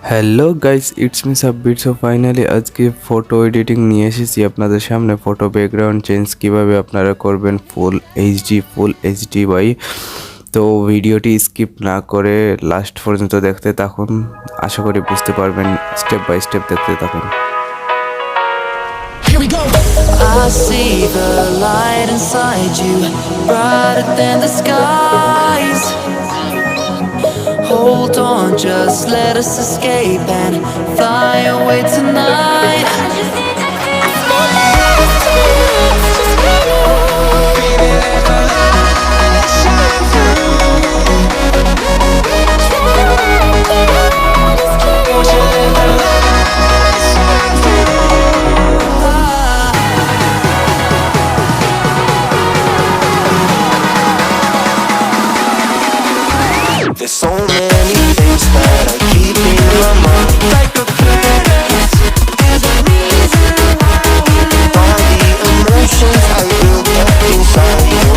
Hello guys, it's me Sabbir. So finally আজকে photo editing নিয়ে এসেছি আপনাদের সামনে। ফটো ব্যাকগ্রাউন্ড চেঞ্জ কিভাবে আপনারা করবেন ফুল এইচডি বাই। তো ভিডিওটি স্কিপ না করে লাস্ট পর্যন্ত দেখতে থাকুন, আশা করি বুঝতে পারবেন। স্টেপ বাই স্টেপ দেখতে থাকুন। I see the light inside you, brighter than the skies. Hold on, just let us escape and fly away tonight. There's so many things that I keep in my mind, like a past. There's a reason why the emotions I built up inside you.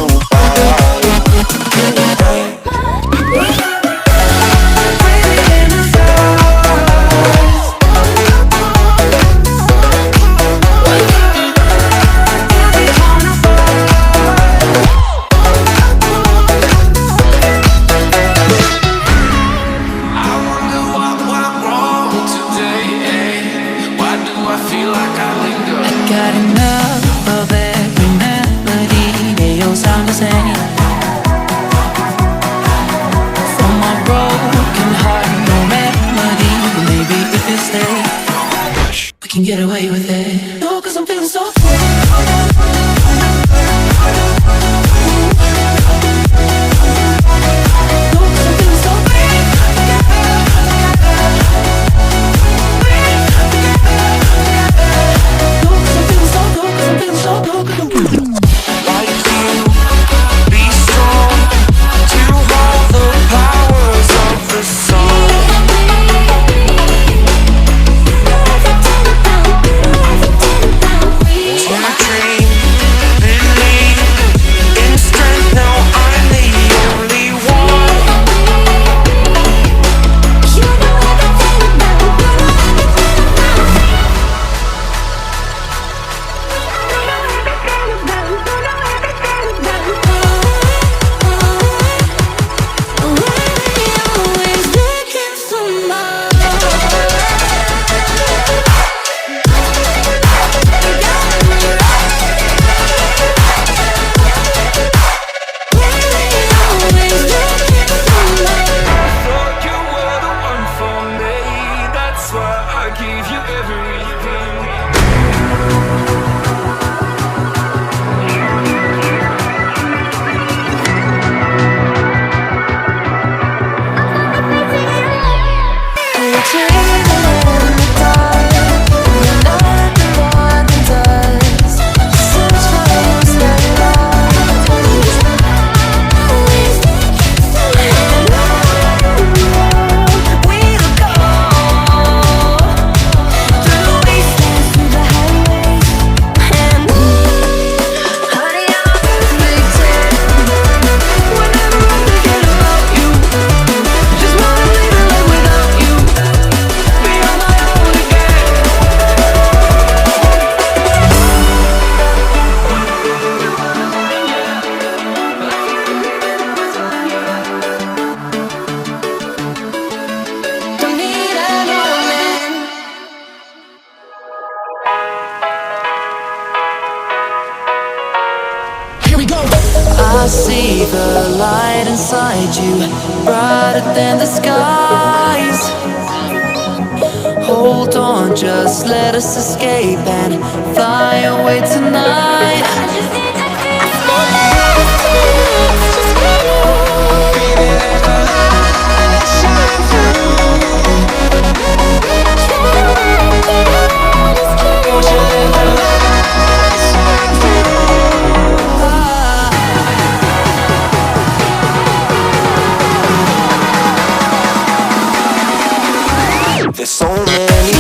Got enough of every melody, they all sound the same. From my broken heart, no remedy. Maybe if you stay, we can get away with it. No, 'cause I'm feeling so free. Like you, be strong to hold the powers of the song. To dream, believe in strength. Now I'm the only one. Thought you were the one for me. That's why I gave you everything. I see the light inside you, brighter than the skies. Hold on, just let us escape and fly away tonight. There's so many